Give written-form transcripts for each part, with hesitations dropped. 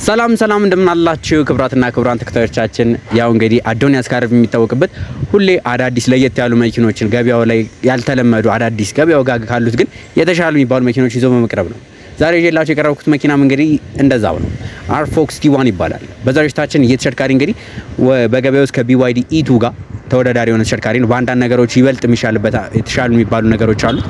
ሰላም እንደምን አላችሁ ክብራትና ክብራን ተከታዮቻችን። ያው እንግዲህ አዶኒያስ ካር የሚታወቅበት ሁሌ አዳዲስ ለየት ያሉ መኪኖችን ገበያው ላይ ያልተለመዱ አዳዲስ ገበያው ጋር ካሉት ግን የተሻሉ የሚባሉ መኪኖች ይዞ በመቅረብ ነው። ዛሬ ይዤላችሁ የቀረብኩት መኪናም እንግዲህ እንደዛው ነው። አርፎክስ ቲ1 ይባላል። በዛሬታችን እየተሽከርካሪ እንግዲህ በገበያው ውስጥ ከቢዋይዲ ኢቱ ጋር ተወዳዳሪ የሆነ ተሽከርካሪ ነው። በአንዳንድ ነገሮች ይበልጥ የሚሻልበት የተሻሉ የሚባሉ ነገሮች አሉት።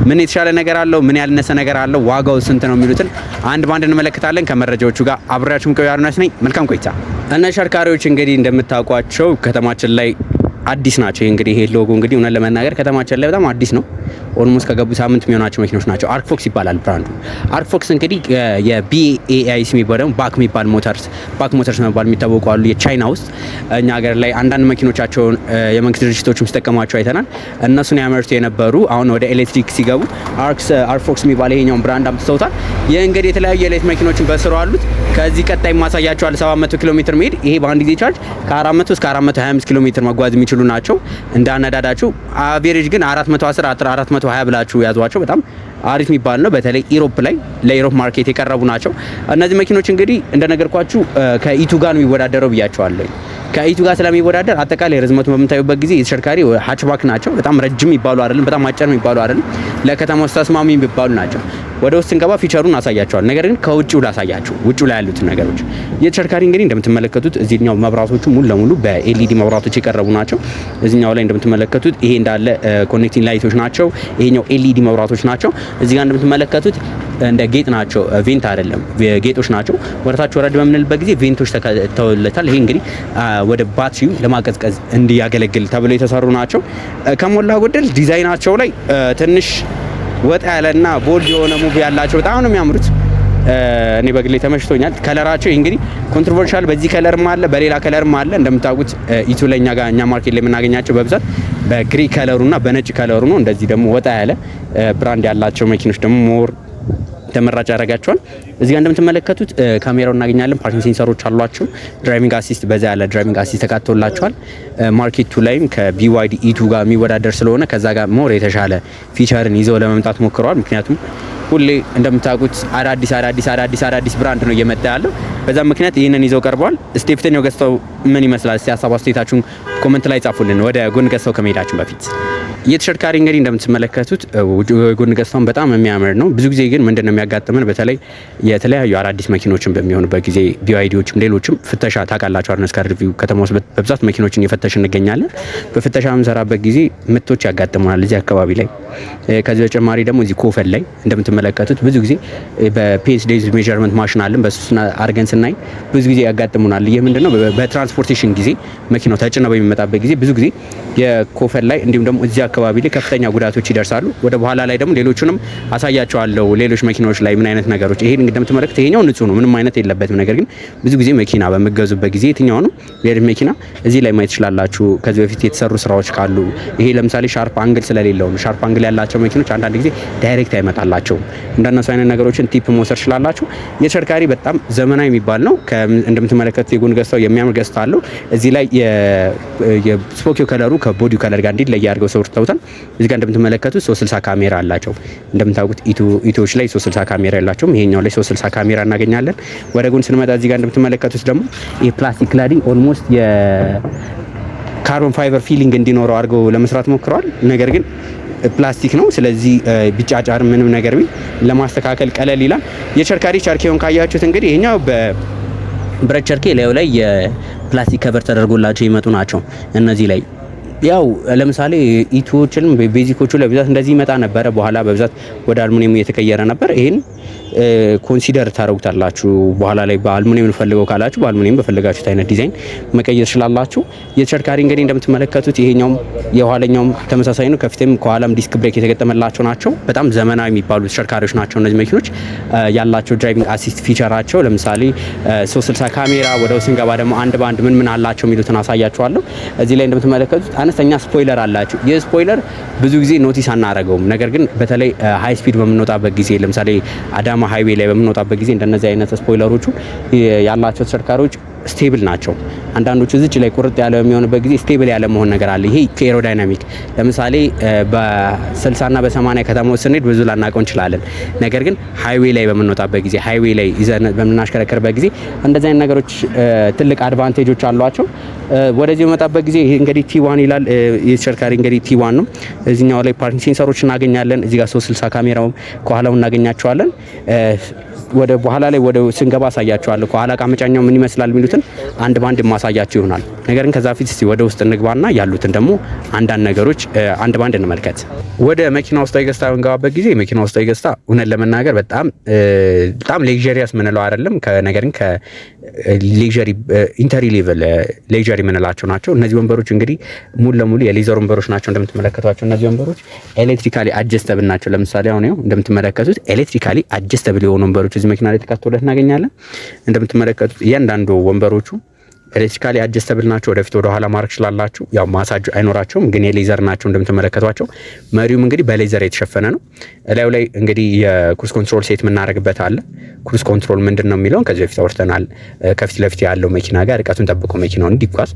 ምን የተሻለ ነገር አለው፣ ምን ያልነሰ ነገር አለው፣ ዋጋው ስንት ነው የሚሉትን አንድ ባንድ እንመለከታለን። ከመረጃዎቹ ጋር አብራችሁን ቆዩ። አዶኒያስ ነኝ። መልካም ቆይታ። እነ ተሽከርካሪዎች እንግዲህ እንደምታውቋቸው ከተማችን ላይ አዲስ ናቸው። እንግዲህ ይሄ ሎጎ እንግዲህ እውነት ለመናገር ከተማችን ላይ በጣም አዲስ ነው። ኦልሞስት ከገቡ ሳምንት የሚሆናቸው መኪኖች ናቸው። አርክፎክስ ይባላል ብራንዱ። አርክፎክስ እንግዲህ የቢኤአይሲ የሚባለው ባክ ሞተርስ መባል የሚታወቁ አሉ የቻይና ውስጥ። እኛ ሀገር ላይ አንዳንድ መኪኖቻቸውን የመንግስት ድርጅቶችም ሲጠቀሟቸው አይተናል። እነሱን ያመርቱ የነበሩ አሁን ወደ ኤሌክትሪክ ሲገቡ አርክፎክስ የሚባል ይሄኛውን ብራንድ አምጥተውታል። ይህ እንግዲህ የተለያዩ የኤሌክትሪክ መኪኖችን በስሩ አሉት። ከዚህ ቀጣይ ማሳያቸዋል 700 ኪሎ ሜትር መሄድ። ይሄ በአንድ ጊዜ ቻርጅ ከ400 እስከ 425 ኪሎ ሜትር መጓዝ የሚችሉ ናቸው። እንዳነዳዳቸው አቬሬጅ ግን 410 420 ብላችሁ ያዟቸው። በጣም አሪፍ የሚባል ነው። በተለይ ኢሮፕ ላይ ለኢሮፕ ማርኬት የቀረቡ ናቸው። እነዚህ መኪኖች እንግዲህ እንደነገርኳችሁ ከኢቱ ጋር ነው የሚወዳደረው ብያቸዋለሁ። ከኢቱ ጋር ስለሚወዳደር አጠቃላይ ርዝመቱን በምታዩበት ጊዜ የተሽከርካሪ ሃችባክ ናቸው። በጣም ረጅም የሚባሉ አይደለም፣ በጣም አጭር የሚባሉ አይደለም። ለከተማ ውስጥ ተስማሚ የሚባሉ ናቸው። ወደ ውስጥ ስንገባ ፊቸሩን አሳያቸዋል። ነገር ግን ከውጪው ላሳያችሁ፣ ውጪው ላይ ያሉትን ነገሮች። የተሽከርካሪ እንግዲህ እንደምትመለከቱት እዚህኛው መብራቶቹ ሙሉ ለሙሉ በኤልኢዲ መብራቶች የቀረቡ ናቸው። እዚህኛው ላይ እንደምትመለከቱት ይሄ እንዳለ ኮኔክቲንግ ላይቶች ናቸው። ይሄኛው ኤልኢዲ መብራቶች ናቸው። እዚህ ጋር እንደምትመለከቱት እንደ ጌጥ ናቸው፣ ቬንት አይደለም፣ ጌጦች ናቸው። ወደታች ወረድ በምንልበት ጊዜ ቬንቶች ተተውለታል። ይሄ እንግዲህ ወደ ባትሪው ለማቀዝቀዝ እንዲያገለግል ተብለው የተሰሩ ናቸው። ከሞላ ጎደል ዲዛይናቸው ላይ ትንሽ ወጣ ያለና ቦልድ የሆነ ሙቭ ያላቸው በጣም ነው የሚያምሩት። እኔ በግሌ ተመችቶኛል። ከለራቸው እንግዲህ ኮንትሮቨርሻል በዚህ ከለርም አለ፣ በሌላ ከለርም አለ። እንደምታውቁት ኢቱ ላይ እኛ ማርኬት ላይ የምናገኛቸው በብዛት በግሪ ከለሩና በነጭ ከለሩ ነው። እንደዚህ ደግሞ ወጣ ያለ ብራንድ ያላቸው መኪኖች ደግሞ ሞር ተመራጭ ያደርጋቸዋል። እዚህ ጋር እንደምትመለከቱት ካሜራው እናገኛለን። ፓርኪንግ ሴንሰሮች አሏቸው። ድራይቪንግ አሲስት በዛ ያለ ድራይቪንግ አሲስት ተካተውላቸዋል። ማርኬቱ ላይም ከቢዋይዲ ኢቱ ጋር የሚወዳደር ስለሆነ ከዛ ጋር ሞር የተሻለ ፊቸርን ይዘው ለመምጣት ሞክረዋል። ምክንያቱም ሁሌ እንደምታውቁት አዳዲስ ብራንድ ነው እየመጣ ያለው። በዛ ምክንያት ይህንን ይዘው ቀርበዋል። ስቴፕተኛው ገዝተው ምን ይመስላል? ሲያሳብ አስተያየታችሁን ኮሜንት ላይ ጻፉልን። ወደ ጎን ገዝተው ከመሄዳችን በፊት የተሽከርካሪ እንግዲህ እንደምትመለከቱት ጎን ገጽታውን በጣም የሚያምር ነው። ብዙ ጊዜ ግን ምንድነው የሚያጋጥመን በተለይ የተለያዩ አዳዲስ መኪኖችን በሚሆኑበት ጊዜ ቢዋይዲዎችም ሌሎችም ፍተሻ ታውቃላችሁ። አዶኒያስ ካር ሪቪው ከተማ ውስጥ በብዛት መኪኖችን እየፈተሽ እንገኛለን። በፍተሻ የምንሰራበት ጊዜ ምቶች ያጋጥሙናል እዚህ አካባቢ ላይ። ከዚህ በተጨማሪ ደግሞ እዚህ ኮፈል ላይ እንደምትመለከቱት ብዙ ጊዜ በፔስ ዴዝ ሜዠርመንት ማሽን አለን። በሱ አድርገን ስናይ ብዙ ጊዜ ያጋጥሙናል። ይህ ምንድነው በትራንስፖርቴሽን ጊዜ መኪናው ተጭነው በሚመጣበት ጊዜ ብዙ ጊዜ የኮፈል ላይ እንዲሁም ደግሞ እዚህ አካባቢ ላይ ከፍተኛ ጉዳቶች ይደርሳሉ። ወደ በኋላ ላይ ደግሞ ሌሎቹንም አሳያቸዋለሁ። ሌሎች መኪናዎች ላይ ምን አይነት ነገሮች ይሄን እንደምትመለከቱ ይሄኛው ንጹህ ነው፣ ምንም አይነት የለበትም። ነገር ግን ብዙ ጊዜ መኪና በመገዙበት ጊዜ የትኛው ነው የድም መኪና እዚህ ላይ ማየት ትችላላችሁ። ከዚህ በፊት የተሰሩ ስራዎች ካሉ ይሄ ለምሳሌ ሻርፕ አንግል ስለሌለው ነው። ሻርፕ አንግል ያላቸው መኪኖች አንዳንድ ጊዜ ዳይሬክት አይመጣላቸውም። እንደነሱ አይነት ነገሮችን ቲፕ መውሰድ ትችላላችሁ። የተሽከርካሪ በጣም ዘመናዊ የሚባል ነው። እንደምትመለከቱት የጎን ገጽታው የሚያምር ገጽታ አለው። እዚህ ላይ የስፖኪዮ ከለሩ ከቦዲው ከለር ጋር እንዲለይ አድርገው ሰርተውታል። እዚህ ጋር እንደምትመለከቱት 360 ካሜራ አላቸው። እንደምታውቁት ኢቶዎች ላይ 360 ካሜራ ያላቸውም ይሄኛው ላይ 360 ካሜራ እናገኛለን። ወደ ጎን ስንመጣ እዚህ ጋር እንደምትመለከቱት ደግሞ የፕላስቲክ ክላዲንግ ኦልሞስት የካርቦን ፋይበር ፊሊንግ እንዲኖረው አድርገው ለመስራት ሞክረዋል። ነገር ግን ፕላስቲክ ነው። ስለዚህ ቢጫጫር ምንም ነገር ቢል ለማስተካከል ቀለል ይላል። የተሽከርካሪ ቸርኬውን ካያችሁት እንግዲህ ይሄኛው በብረት ቸርኬ ላይ የፕላስቲክ ከቨር ተደርጎላቸው ይመጡ ናቸው። እነዚህ ላይ ያው ለምሳሌ ኢቱዎችንም ቤዚኮቹ ለብዛት እንደዚህ ይመጣ ነበረ። በኋላ በብዛት ወደ አልሙኒየም እየተቀየረ ነበር። ይሄን ኮንሲደር ታረጉታላችሁ። በኋላ ላይ በአልሙኒየም እንፈልገው ካላችሁ በአልሙኒየም በፈለጋችሁት አይነት ዲዛይን መቀየር ትችላላችሁ። የተሽከርካሪ እንግዲህ እንደምትመለከቱት ይሄኛውም የኋለኛውም ተመሳሳይ ነው። ከፊትም ከኋላም ዲስክ ብሬክ የተገጠመላቸው ናቸው። በጣም ዘመናዊ የሚባሉ ተሽከርካሪዎች ናቸው እነዚህ መኪኖች። ያላቸው ድራይቪንግ አሲስት ፊቸራቸው ለምሳሌ 360 ካሜራ፣ ወደ ውስጥ ስንገባ ደግሞ አንድ ባንድ ምን አላቸው የሚሉትን አሳያችኋለሁ። እዚህ ላይ እንደምትመለከቱት አነስተኛ ስፖይለር አላቸው። ይህ ስፖይለር ብዙ ጊዜ ኖቲስ አናረገውም። ነገር ግን በተለይ ሃይ ስፒድ በምንወጣበት ጊዜ ለምሳሌ አዳማ ሃይዌይ ላይ በምንወጣበት ጊዜ እንደነዚህ አይነት ስፖይለሮቹ ያላቸው ተሽከርካሪዎች ስቴብል ናቸው። አንዳንዶቹ እዚች ላይ ቁርጥ ያለ የሚሆንበት ጊዜ ስቴብል ያለ መሆን ነገር አለ። ይሄ ከኤሮዳይናሚክ ለምሳሌ በ60 እና በ80 ከተማ ውስጥ ስንሄድ ብዙ ላናውቀው እንችላለን። ነገር ግን ሃይዌይ ላይ በምንወጣበት ጊዜ ሃይዌይ ላይ ይዘን በምናሽከረክርበት ጊዜ እንደዚህ አይነት ነገሮች ትልቅ አድቫንቴጆች አሏቸው። ወደዚህ በመጣበት ጊዜ ይሄ እንግዲህ ቲ1 ይላል። የተሽከርካሪ እንግዲህ ቲ1 ነው። እዚህኛው ላይ ፓርኪንግ ሴንሰሮች እናገኛለን። እዚህ ጋር 360 ካሜራው ከኋላው እናገኛቸዋለን። ወደ በኋላ ላይ ወደ ስንገባ አሳያቸዋለሁ። ከኋላ እቃ መጫኛው ምን ይመስላል የሚሉትን አንድ ባንድ ማሳያቸው ይሆናል። ነገር ግን ከዛ ፊት እስቲ ወደ ውስጥ እንግባና ያሉትን ደግሞ አንዳንድ ነገሮች አንድ ባንድ እንመልከት። ወደ መኪና ውስጣዊ ገጽታ በንገባበት ጊዜ መኪና ውስጣዊ ገጽታ እውነት ለመናገር በጣም ሌክዠሪያስ ምንለው አይደለም። ነገር ግን ከሌክዠሪ ኢንተሪ ሌቨል ሌክዠሪ ምንላቸው ናቸው። እነዚህ ወንበሮች እንግዲህ ሙሉ ለሙሉ የሌዘር ወንበሮች ናቸው። እንደምትመለከቷቸው እነዚህ ወንበሮች ኤሌክትሪካሊ አጀስተብል ናቸው። ለምሳሌ አሁን ይኸው እንደምትመለከቱት ኤሌክትሪካሊ አጀስተብል የሆኑ ወንበሮች እዚህ መኪና ላይ ተካተውለት እናገኛለን። እንደምትመለከቱት እያንዳንዱ ወንበሮቹ ኤሌክትሪካሊ አጀስተብል ናቸው። ወደፊት ወደ ኋላ ማድረግ ይችላልላችሁ። ያው ማሳጅ አይኖራቸውም፣ ግን የሌዘር ናቸው እንደምትመለከቷቸው። መሪውም እንግዲህ በሌዘር የተሸፈነ ነው። እላዩ ላይ እንግዲህ የክሩዝ ኮንትሮል ሴት የምናደርግበት አለ። ክሩዝ ኮንትሮል ምንድን ነው የሚለውን ከዚህ በፊት አውርተናል። ከፊት ለፊት ያለው መኪና ጋር ርቀቱን ጠብቆ መኪናውን እንዲጓዝ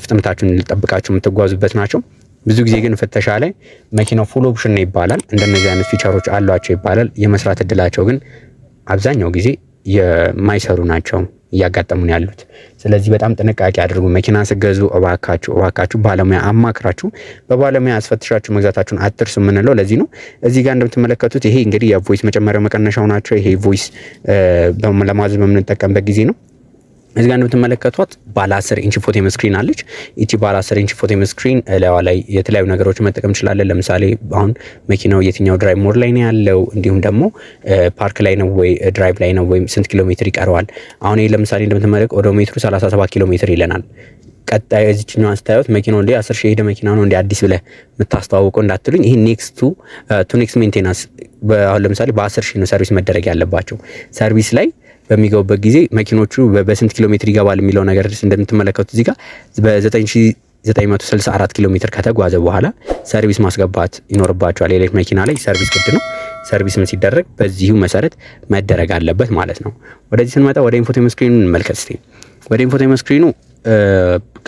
ፍጥነታችሁን ጠብቃችሁ የምትጓዙበት ናቸው። ብዙ ጊዜ ግን ፍተሻ ላይ መኪናው ፉል ኦፕሽን ነው ይባላል። እንደነዚህ አይነት ፊቸሮች አሏቸው ይባላል። የመስራት እድላቸው ግን አብዛኛው ጊዜ የማይሰሩ ናቸው እያጋጠሙን ያሉት። ስለዚህ በጣም ጥንቃቄ አድርጉ። መኪና ስገዙ እባካችሁ ባለሙያ አማክራችሁ በባለሙያ አስፈትሻችሁ መግዛታችሁን አትርሱ የምንለው ለዚህ ነው። እዚህ ጋር እንደምትመለከቱት ይሄ እንግዲህ የቮይስ መጨመሪያው መቀነሻው ናቸው። ይሄ ቮይስ ለማዘዝ በምንጠቀምበት ጊዜ ነው። እዚህ ጋር እንደምትመለከቷት ባለ 10 ኢንች ፎቶ ስክሪን አለች። እቺ ባለ 10 ኢንች ፎቶ ስክሪን ለዋ ላይ የተለያዩ ነገሮች መጠቀም እንችላለን። ለምሳሌ አሁን መኪናው የትኛው ድራይቭ ሞድ ላይ ነው ያለው፣ እንዲሁም ደግሞ ፓርክ ላይ ነው ወይ ድራይቭ ላይ ነው ወይ ስንት ኪሎ ሜትር ይቀረዋል። አሁን ይሄ ለምሳሌ እንደምትመለከቱ ኦዶሜትሩ 37 ኪሎ ሜትር ይለናል። ቀጣይ እዚህኛው አስተያየት መኪናው እንደ 10 ሺህ ሄደ መኪና ነው እንደ አዲስ ብለ የምታስተዋውቀው እንዳትሉኝ። ይሄ ኔክስት ቱ ኔክስት ሜንቴናንስ አሁን ለምሳሌ በ10 ሺህ ነው ሰርቪስ መደረግ ያለባቸው። ሰርቪስ ላይ በሚገቡበት ጊዜ መኪኖቹ በስንት ኪሎ ሜትር ይገባል የሚለው ነገር እንደምትመለከቱት እዚህ ጋር በ9964 ኪሎ ሜትር ከተጓዘ በኋላ ሰርቪስ ማስገባት ይኖርባቸዋል። የኤሌክትሪክ መኪና ላይ ሰርቪስ ግድ ነው። ሰርቪስ ምን ሲደረግ በዚሁ መሰረት መደረግ አለበት ማለት ነው። ወደዚህ ስንመጣ ወደ ኢንፎቴመንት ስክሪኑ እንመልከት እስቲ። ወደ ኢንፎቴመንት ስክሪኑ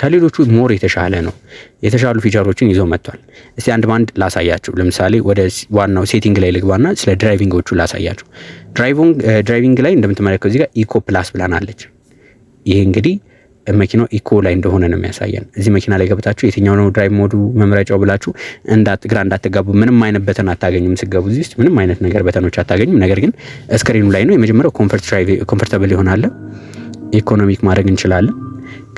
ከሌሎቹ ሞር የተሻለ ነው። የተሻሉ ፊቸሮችን ይዞ መጥቷል። እስቲ አንድ ባንድ ላሳያችሁ። ለምሳሌ ወደ ዋናው ሴቲንግ ላይ ልግባና ስለ ድራይቪንጎቹ ላሳያችሁ። ድራይቪንግ ላይ እንደምትመለከቱ እዚህ ጋር ኢኮ ፕላስ ብላናለች። ይሄ እንግዲህ መኪናው ኢኮ ላይ እንደሆነ ነው የሚያሳየን። እዚህ መኪና ላይ ገብታችሁ የትኛው ነው ድራይቭ ሞዱ መምረጫው ብላችሁ ግራ እንዳትጋቡ። ምንም አይነት በተን አታገኙም ስገቡ። እዚህ ውስጥ ምንም አይነት ነገር በተኖች አታገኙም። ነገር ግን ስክሪኑ ላይ ነው። የመጀመሪያው ኮምፎርታብል ይሆናል። ኢኮኖሚክ ማድረግ እንችላለን።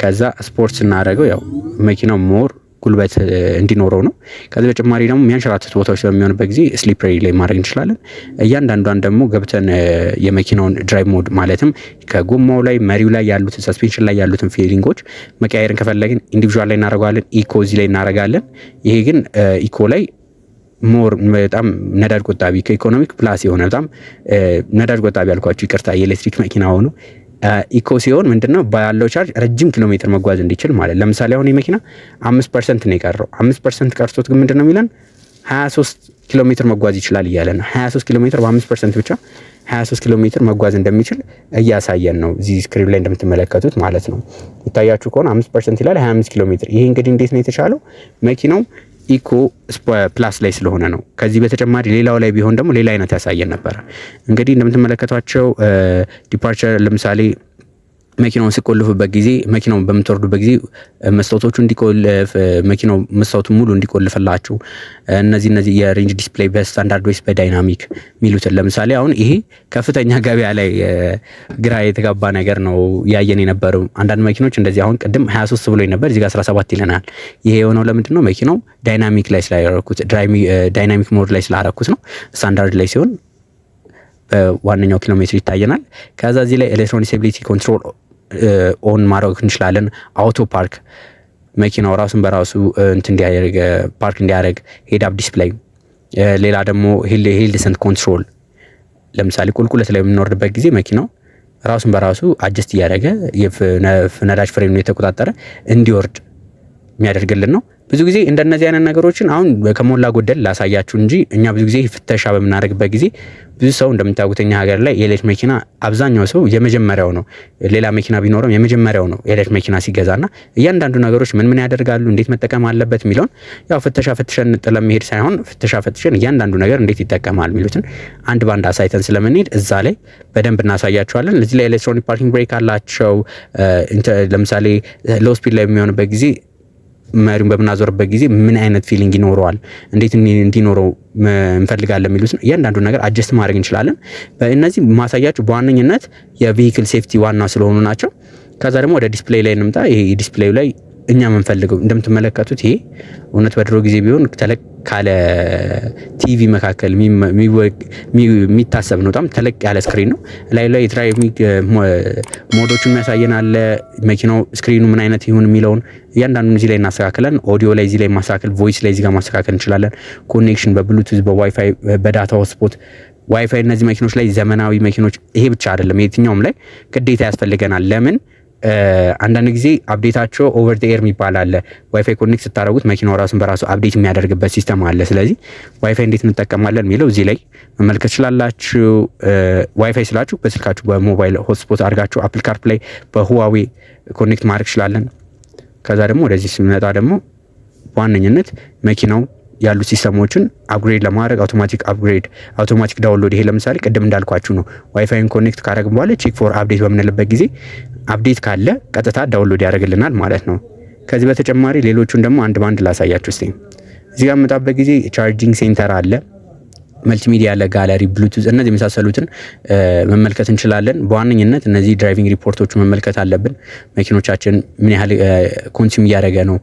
ከዛ ስፖርት ስናደርገው ያው መኪናው ሞር ጉልበት እንዲኖረው ነው። ከዚህ በተጨማሪ ደግሞ የሚያንሸራትት ቦታዎች በሚሆንበት ጊዜ ስሊፐሪ ላይ ማድረግ እንችላለን። እያንዳንዷን ደግሞ ገብተን የመኪናውን ድራይቭ ሞድ ማለትም ከጎማው ላይ መሪው ላይ ያሉትን ሰስፔንሽን ላይ ያሉትን ፊሊንጎች መቀያየርን ከፈለግን ኢንዲቪዥዋል ላይ እናደርገዋለን። ኢኮ እዚህ ላይ እናደርጋለን። ይሄ ግን ኢኮ ላይ ሞር በጣም ነዳጅ ቆጣቢ ከኢኮኖሚክ ፕላስ የሆነ በጣም ነዳጅ ቆጣቢ ያልኳችሁ ይቅርታ፣ የኤሌክትሪክ መኪና ሆኖ ኢኮ ሲሆን ምንድነው ባለው ቻርጅ ረጅም ኪሎ ሜትር መጓዝ እንዲችል ማለት። ለምሳሌ አሁን የመኪና 5% ነው የቀረው። 5% ቀርቶት ግን ምንድነው የሚለን 23 ኪሎ ሜትር መጓዝ ይችላል እያለ ነው። 23 ኪሎ ሜትር በ5% ብቻ 23 ኪሎ ሜትር መጓዝ እንደሚችል እያሳየን ነው እዚህ ስክሪን ላይ እንደምትመለከቱት ማለት ነው። ይታያችሁ ከሆነ 5% ይላል 25 ኪሎ ሜትር። ይሄ እንግዲህ እንዴት ነው የተቻለው? መኪናው ኢኮ ፕላስ ላይ ስለሆነ ነው። ከዚህ በተጨማሪ ሌላው ላይ ቢሆን ደግሞ ሌላ አይነት ያሳየን ነበር። እንግዲህ እንደምትመለከቷቸው ዲፓርቸር ለምሳሌ መኪናውን ሲቆልፉበት ጊዜ መኪናውን በምትወርዱበት ጊዜ መስታወቶቹ እንዲቆልፍ መኪናው መስታወቱ ሙሉ እንዲቆልፍላችሁ እነዚህ የሬንጅ ዲስፕሌይ በስታንዳርድ ወይስ በዳይናሚክ ሚሉትን ለምሳሌ አሁን ይሄ ከፍተኛ ገበያ ላይ ግራ የተጋባ ነገር ነው ያየን የነበረው። አንዳንድ መኪኖች እንደዚህ አሁን ቅድም 23 ብሎ ነበር፣ እዚህ ጋር 17 ይለናል። ይሄ የሆነው ለምንድን ነው? መኪናው ዳይናሚክ ላይ ስላደረኩት ዳይናሚክ ሞድ ላይ ስላደረኩት ነው። ስታንዳርድ ላይ ሲሆን በዋነኛው ኪሎ ሜትር ይታየናል። ከዛ እዚህ ላይ ኤሌክትሮኒክ ስቴቢሊቲ ኮንትሮል ኦን ማድረግ እንችላለን። አውቶ ፓርክ መኪናው ራሱን በራሱ እንዲያደርግ ፓርክ እንዲያደርግ፣ ሄድ አፕ ዲስፕሌይ፣ ሌላ ደግሞ ሂል ዲሰንት ኮንትሮል። ለምሳሌ ቁልቁለት ላይ የምንወርድበት ጊዜ መኪናው ራሱን በራሱ አጀስት እያደረገ ነዳጅ ፍሬኑን የተቆጣጠረ እንዲወርድ የሚያደርግልን ነው። ብዙ ጊዜ እንደነዚህ አይነት ነገሮችን አሁን ከሞላ ጎደል ላሳያችሁ እንጂ እኛ ብዙ ጊዜ ፍተሻ በምናደርግበት ጊዜ ብዙ ሰው እንደምታውቁት እኛ ሀገር ላይ የኤሌክትሪክ መኪና አብዛኛው ሰው የመጀመሪያው ነው። ሌላ መኪና ቢኖርም የመጀመሪያው ነው የኤሌክትሪክ መኪና ሲገዛና እያንዳንዱ ነገሮች ምን ያደርጋሉ እንዴት መጠቀም አለበት የሚለውን ያው ፍተሽን ጥለን መሄድ ሳይሆን ፍተሽን እያንዳንዱ ነገር እንዴት ይጠቀማል የሚሉትን አንድ ባንድ አሳይተን ስለምንሄድ እዛ ላይ በደንብ እናሳያቸዋለን። እዚህ ላይ ኤሌክትሮኒክ ፓርኪንግ ብሬክ አላቸው። ለምሳሌ ሎው ስፒድ ላይ የሚሆንበት ጊዜ መሪውን በምናዞርበት ጊዜ ምን አይነት ፊሊንግ ይኖረዋል እንዴት እንዲኖረው እንፈልጋለን የሚሉትን እያንዳንዱ ነገር አጀስት ማድረግ እንችላለን። በእነዚህ ማሳያችሁ በዋነኝነት የቬሂክል ሴፍቲ ዋና ስለሆኑ ናቸው። ከዛ ደግሞ ወደ ዲስፕሌይ ላይ እንምጣ። ይሄ ዲስፕሌዩ ላይ እኛ የምንፈልገው እንደምትመለከቱት ይሄ እውነት በድሮ ጊዜ ቢሆን ተለቅ ካለ ቲቪ መካከል የሚታሰብ ነው። በጣም ተለቅ ያለ ስክሪን ነው። ላይ ድራይቪንግ ሞዶቹን የሚያሳየን አለ። መኪናው ስክሪኑ ምን አይነት ይሁን የሚለውን እያንዳንዱን እዚህ ላይ እናስተካክለን። ኦዲዮ ላይ እዚህ ላይ ማስተካከል፣ ቮይስ ላይ እዚህ ጋር ማስተካከል እንችላለን። ኮኔክሽን በብሉቱዝ በዋይፋይ በዳታ ሆትስፖት ዋይፋይ እነዚህ መኪኖች ላይ ዘመናዊ መኪኖች ይሄ ብቻ አይደለም የትኛውም ላይ ግዴታ ያስፈልገናል። ለምን አንዳንድ ጊዜ አፕዴታቸው ኦቨር ዘ ኤር የሚባል አለ። ዋይፋይ ኮኔክት ስታደርጉት መኪናው ራሱን በራሱ አፕዴት የሚያደርግበት ሲስተም አለ። ስለዚህ ዋይፋይ እንዴት እንጠቀማለን የሚለው እዚህ ላይ መመልከት ትችላላችሁ። ዋይፋይ ስላችሁ በስልካችሁ በሞባይል ሆትስፖት አድርጋችሁ አፕል ካርፕላይ በሁዋዌ ኮኔክት ማድረግ ትችላለን። ከዛ ደግሞ ወደዚህ ስንመጣ ደግሞ በዋነኝነት መኪናው ያሉ ሲስተሞችን አፕግሬድ ለማድረግ አውቶማቲክ ዳውንሎድ። ይሄ ለምሳሌ ቅድም እንዳልኳችሁ ነው። ዋይፋይን ኮኔክት ካደረግን በኋላ ቼክ ፎር አፕዴት በምንልበት ጊዜ አፕዴት ካለ ቀጥታ ዳውንሎድ ያደርግልናል ማለት ነው። ከዚህ በተጨማሪ ሌሎቹን ደግሞ አንድ ባንድ ላሳያችሁ እስቲ። እዚህ ጋር መጣበት ጊዜ ቻርጂንግ ሴንተር አለ፣ መልቲሚዲያ አለ፣ ጋለሪ፣ ብሉቱዝ እነዚህ የመሳሰሉትን መመልከት እንችላለን። በዋነኝነት እነዚህ ድራይቪንግ ሪፖርቶቹ መመልከት አለብን። መኪኖቻችን ምን ያህል ኮንሱም እያደረገ ነው፣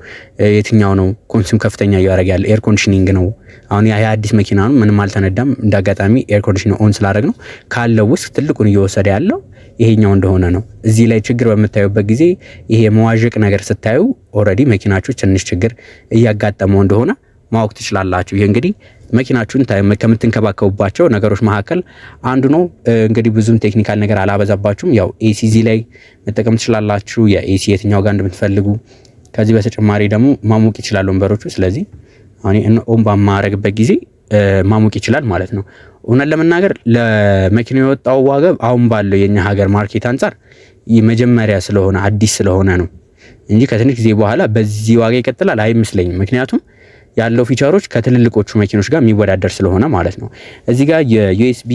የትኛው ነው ኮንሱም ከፍተኛ እያደረገ ያለ፣ ኤር ኮንዲሽኒንግ ነው። አሁን ያ አዲስ መኪና ነው፣ ምንም አልተነዳም። እንዳጋጣሚ ኤር ኮንዲሽኒንግ ኦን ስላደረግ ነው ካለው ውስጥ ትልቁን እየወሰደ ያለው ይሄኛው እንደሆነ ነው። እዚህ ላይ ችግር በምታዩበት ጊዜ ይሄ መዋዠቅ ነገር ስታዩ ኦልሬዲ መኪናችሁ ትንሽ ችግር እያጋጠመው እንደሆነ ማወቅ ትችላላችሁ። ይሄ እንግዲህ መኪናችሁን ከምትንከባከቡባቸው ነገሮች መካከል አንዱ ነው። እንግዲህ ብዙም ቴክኒካል ነገር አላበዛባችሁም። ያው ኤሲ እዚህ ላይ መጠቀም ትችላላችሁ፣ የኤሲ የትኛው ጋር እንደምትፈልጉ። ከዚህ በተጨማሪ ደግሞ ማሞቅ ይችላል ወንበሮቹ። ስለዚህ አሁን ኦን በማረግበት ጊዜ ማሞቅ ይችላል ማለት ነው። እውነት ለመናገር ለመኪናው የወጣው ዋጋ አሁን ባለው የኛ ሀገር ማርኬት አንፃር የመጀመሪያ ስለሆነ አዲስ ስለሆነ ነው እንጂ ከትንሽ ጊዜ በኋላ በዚህ ዋጋ ይቀጥላል አይመስለኝም። ምክንያቱም ያለው ፊቸሮች ከትልልቆቹ መኪኖች ጋር የሚወዳደር ስለሆነ ማለት ነው። እዚህ ጋር የዩኤስቢ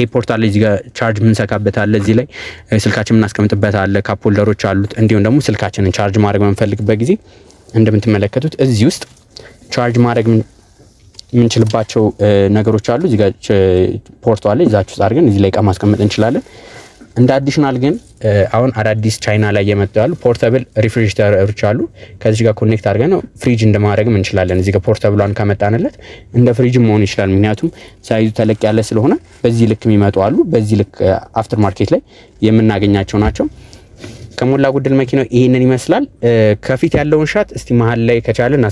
ኤፖርት አለ። እዚህ ጋር ቻርጅ ምንሰካበት አለ። እዚህ ላይ ስልካችን ምናስቀምጥበት አለ። ካፕ ሆልደሮች አሉት። እንዲሁም ደግሞ ስልካችንን ቻርጅ ማድረግ በምንፈልግበት ጊዜ እንደምትመለከቱት እዚህ ውስጥ ቻርጅ ማድረግ ምንችልባቸው ነገሮች አሉ። እዚህ ጋር ፖርቱ አለ። እዛችሁ አድርገን እዚህ ላይ እቃ ማስቀመጥ እንችላለን። እንደ አዲሽናል ግን አሁን አዳዲስ ቻይና ላይ የመጡ ያሉ ፖርታብል ሪፍሪጅሬተሮች አሉ። ከዚህ ጋር ኮኔክት አድርገን ነው ፍሪጅ እንደማድረግም እንችላለን። እዚህ ጋር ፖርታብሏን ከመጣንለት እንደ ፍሪጅ መሆን ይችላል። ምክንያቱም ሳይዙ ተለቅ ያለ ስለሆነ በዚህ ልክ የሚመጡ አሉ። በዚህ ልክ አፍተር ማርኬት ላይ የምናገኛቸው ናቸው። ከሞላ ጎደል መኪናው ይሄንን ይመስላል። ከፊት ያለውን ሻት እስቲ መሀል ላይ ከቻለን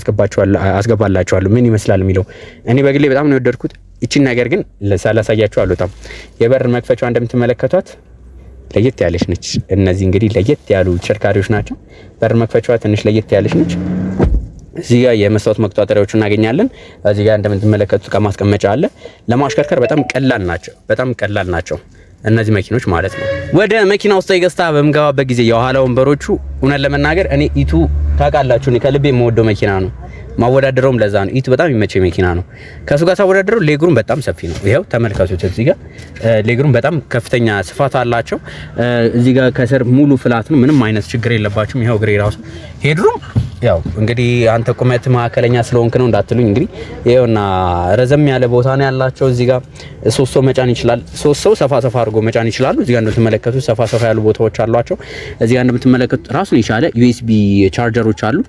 አስገባላችኋለሁ ምን ይመስላል የሚለው። እኔ በግሌ በጣም ነው የወደድኩት። እቺን ነገር ግን ሳላሳያችሁ አልወጣም። የበር መክፈቻዋ እንደምትመለከቷት ለየት ያለች ነች። እነዚህ እንግዲህ ለየት ያሉ ተሽከርካሪዎች ናቸው። በር መክፈቻዋ ትንሽ ለየት ያለች ነች። እዚህ ጋር የመስታወት መቆጣጠሪያዎችን እናገኛለን። እዚህ ጋር እንደምትመለከቱት እቃ ማስቀመጫ አለ። ለማሽከርከር በጣም ቀላል ናቸው እነዚህ መኪኖች ማለት ነው። ወደ መኪና ውስጥ ገዝታ በምገባበት ጊዜ የኋላ ወንበሮቹ እውነት ለመናገር እኔ ኢቱ ታውቃላችሁ እኔ ከልቤ የምወደው መኪና ነው። ማወዳደረውም ለዛ ነው። ኢቱ በጣም የሚመች መኪና ነው። ከሱ ጋር ሳወዳደረው ሌግሩም በጣም ሰፊ ነው። ይሄው ተመልከቱት። እዚህ ጋር ሌግሩም በጣም ከፍተኛ ስፋት አላቸው። እዚህ ጋር ከስር ሙሉ ፍላት ነው። ምንም አይነት ችግር የለባችሁም። ይሄው ግሬ ራሱ ሄድሩም ያው እንግዲህ አንተ ቁመት ማከለኛ ስለሆንክ ነው እንዳትሉኝ። እንግዲህ ይሄውና ረዘም ያለ ቦታ ነው ያላቸው። እዚህ ጋር 3 ሰው መጫን ይችላል። 3 ሰው ሰፋ አድርጎ መጫን ይችላሉ። እዚህ ጋር እንደምትመለከቱት ሰፋ ያሉ ቦታዎች አሏቸው። እዚህ ጋር እንደምትመለከቱት ራሱን የቻለ ዩኤስቢ ቻርጀሮች አሉ።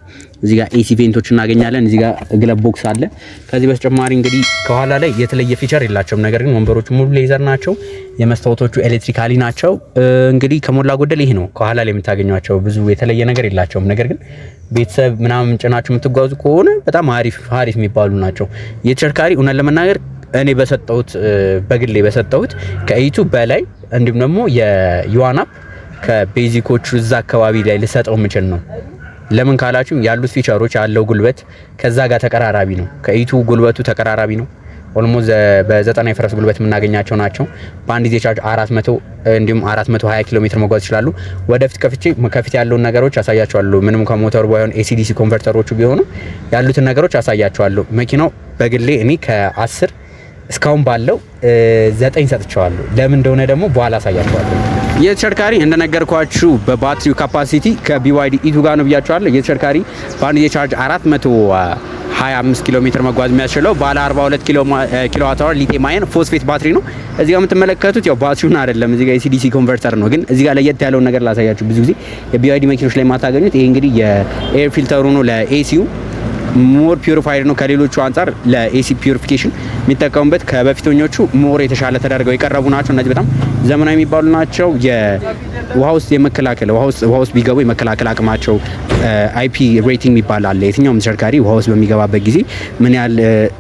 እዚህ ጋር ኤሲ ቬንቶች እናገኛለን። እዚህ ጋር ግለብ ቦክስ አለ። ከዚህ በተጨማሪ እንግዲህ ከኋላ ላይ የተለየ ፊቸር የላቸውም። ነገር ግን ወንበሮቹ ሙሉ ሌዘር ናቸው። የመስታወቶቹ ኤሌክትሪካሊ ናቸው። እንግዲህ ከሞላ ጎደል ይሄ ነው ከኋላ ላይ የምታገኟቸው። ብዙ የተለየ ነገር የላቸውም። ነገር ግን ቤተሰብ ምናምን ጭናችሁ የምትጓዙ ከሆነ በጣም አሪፍ የሚባሉ ናቸው። የተሽከርካሪ እውነት ለመናገር እኔ በግሌ በሰጠሁት ከኢቱ በላይ እንዲሁም ደግሞ የዩዋናፕ ከቤዚኮቹ እዛ አካባቢ ላይ ልሰጠው የምችል ነው። ለምን ካላችሁ ያሉት ፊቸሮች ያለው ጉልበት ከዛ ጋር ተቀራራቢ ነው። ከኢቱ ጉልበቱ ተቀራራቢ ነው። ኦልሞስት በ90 የፈረስ ጉልበት የምናገኛቸው ናቸው። በአንድ ጊዜ ቻርጅ 400 እንዲሁም 420 ኪሎ ሜትር መጓዝ ይችላሉ። ወደፊት ከፊት ያለውን ነገሮች አሳያቸዋለሁ። ምንም ከሞተሩ ባይሆን ኤሲዲሲ ኮንቨርተሮቹ ቢሆኑ ያሉትን ነገሮች አሳያቸዋለሁ። መኪናው በግሌ እኔ ከ10 እስካሁን ባለው 9 ሰጥቻለሁ። ለምን እንደሆነ ደግሞ በኋላ አሳያቸዋለሁ። የተሽከርካሪ እንደነገርኳችሁ በባትሪው ካፓሲቲ ከቢዋይዲ ኢቱ ጋር ነው ብያቸዋለሁ። የተሽከርካሪ በአንድ ጊዜ ቻርጅ 425 ኪሎ ሜትር መጓዝ የሚያስችለው ባለ 42 ኪሎዋት አወር ሊቲየም አየን ፎስፌት ባትሪ ነው። እዚህ ጋር የምትመለከቱት ያው ባትሪውን አይደለም፣ እዚህ ጋር ኤሲዲሲ ኮንቨርተር ነው። ግን እዚህ ጋር ለየት ያለውን ነገር ላሳያችሁ። ብዙ ጊዜ የቢዋይዲ መኪኖች ላይ ማታገኙት ይሄ እንግዲህ የኤር ፊልተሩ ነው። ለኤሲዩ ሞር ፒዩሪፋይድ ነው። ከሌሎቹ አንጻር ለኤሲ ፒዩሪፊኬሽን የሚጠቀሙበት ከበፊተኞቹ ሞር የተሻለ ተደርገው የቀረቡ ናቸው። እነዚህ በጣም ዘመናዊ የሚባሉ ናቸው። የውሃ ውስጥ የመከላከል ውሃ ውስጥ ቢገቡ የመከላከል አቅማቸው አይፒ ሬቲንግ የሚባል አለ። የትኛውም ተሽከርካሪ ውሃ ውስጥ በሚገባበት ጊዜ ምን ያህል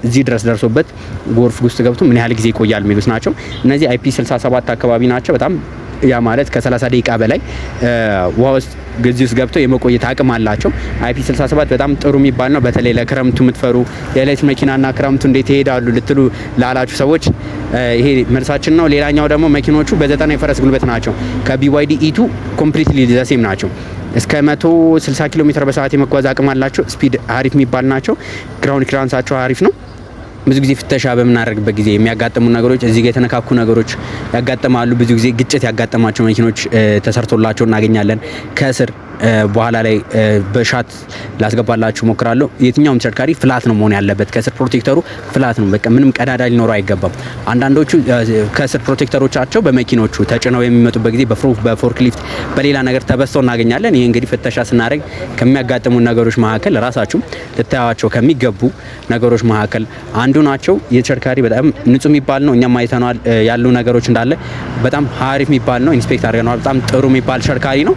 እዚህ ድረስ ደርሶበት ጎርፍ ውስጥ ገብቶ ምን ያህል ጊዜ ይቆያል የሚሉት ናቸው። እነዚህ አይፒ 67 አካባቢ ናቸው። በጣም ያ ማለት ከ30 ደቂቃ በላይ ውሃ ውስጥ ግዚ ውስጥ ገብተው የመቆየት አቅም አላቸው። አይፒ 67 በጣም ጥሩ የሚባል ነው። በተለይ ለክረምቱ የምትፈሩ የኤሌክትሪክ መኪናና ክረምቱ እንዴት ይሄዳሉ ልትሉ ላላችሁ ሰዎች ይሄ መልሳችን ነው። ሌላኛው ደግሞ መኪኖቹ በ90 የፈረስ ጉልበት ናቸው። ከቢዋይዲ ኢቱ ኮምፕሊትሊ ዘሴም ናቸው። እስከ 160 ኪሎ ሜትር በሰዓት የመጓዝ አቅም አላቸው። ስፒድ አሪፍ የሚባል ናቸው። ግራውንድ ክሊራንሳቸው አሪፍ ነው። ብዙ ጊዜ ፍተሻ በምናደርግበት ጊዜ የሚያጋጥሙ ነገሮች እዚህ ጋር የተነካኩ ነገሮች ያጋጥማሉ። ብዙ ጊዜ ግጭት ያጋጠማቸው መኪኖች ተሰርቶላቸው እናገኛለን። ከስር በኋላ ላይ በሻት ላስገባላችሁ ሞክራለሁ። የትኛውም ተሽከርካሪ ፍላት ነው መሆን ያለበት። ከስር ፕሮቴክተሩ ፍላት ነው፣ በቃ ምንም ቀዳዳ ሊኖረው አይገባም። አንዳንዶቹ ከስር ፕሮቴክተሮቻቸው በመኪኖቹ ተጭነው የሚመጡበት ጊዜ በፎርክሊፍት በሌላ ነገር ተበስተው እናገኛለን። ይሄ እንግዲህ ፍተሻ ስናደርግ ከሚያጋጥሙ ነገሮች መካከል ራሳችሁ ልታያቸው ከሚገቡ ነገሮች መካከል አንዱ ናቸው። የተሽከርካሪ በጣም ንጹህ የሚባል ነው። እኛም አይተናል ያሉ ነገሮች እንዳለ በጣም አሪፍ የሚባል ነው። ኢንስፔክት አድርገናል። በጣም ጥሩ የሚባል ተሽከርካሪ ነው።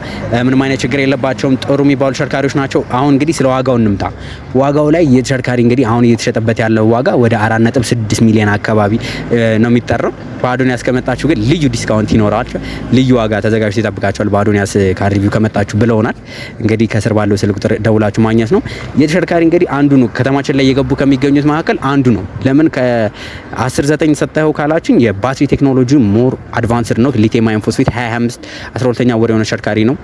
ምንም አይነት ችግር የለባቸውም። ጥሩ የሚባሉ ተሽከርካሪዎች ናቸው። አሁን እንግዲህ ስለ ዋጋው እንምጣ። ዋጋው ላይ የተሽከርካሪ እንግዲህ አሁን እየተሸጠበት ያለው ዋጋ ወደ 4.6 ሚሊዮን አካባቢ ነው የሚጠራው። በአዶኒያስ ከመጣችሁ ግን ልዩ ዲስካውንት ይኖራል። ልዩ ዋጋ ተዘጋጅቶ ይጠብቃችኋል። በአዶኒያስ ካር ሪቪው ከመጣችሁ ብለውናል። እንግዲህ ከስር ባለው ስልክ ቁጥር ደውላችሁ ማግኘት ነው። የተሽከርካሪ እንግዲህ አንዱ ነው ከተማችን ላይ የገቡ ከሚገኙት መካከል አንዱ ነው። ለምን ከ10/9 ሰጠኸው ካላችሁኝ የባትሪ ቴክኖሎጂ ሞር አድቫንስድ ነው። ሊቲየም አየን ፎስፌት 25 12ኛ ወር የሆነ ተሽከርካሪ ነው።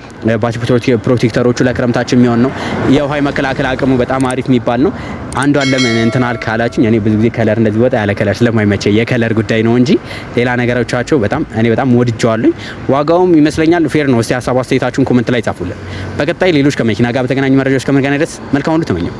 ባትሪ ፕሮቴክተሮቹ ለክረምታችን የሚሆን ነው። የውሃ መከላከል አቅሙ በጣም አሪፍ የሚባል ነው። አንዷን ለምን እንትናል ካላችሁኝ እኔ ብዙ ጊዜ ከለር እንደዚህ ወጣ ያለ ከለር ስለማይመቸኝ የከለር ጉዳይ ነው እንጂ ሌላ ነገሮቻቸው እኔ በጣም ወድጀዋለሁ። ዋጋውም ይመስለኛል ፌር ነው። እስቲ ሀሳብ አስተያየታችሁን ኮሜንት ላይ ጻፉልን። በቀጣይ ሌሎች ከመኪና ጋር በተገናኙ መረጃዎች ከመገናኘት መልካም ሁሉ ተመኘው።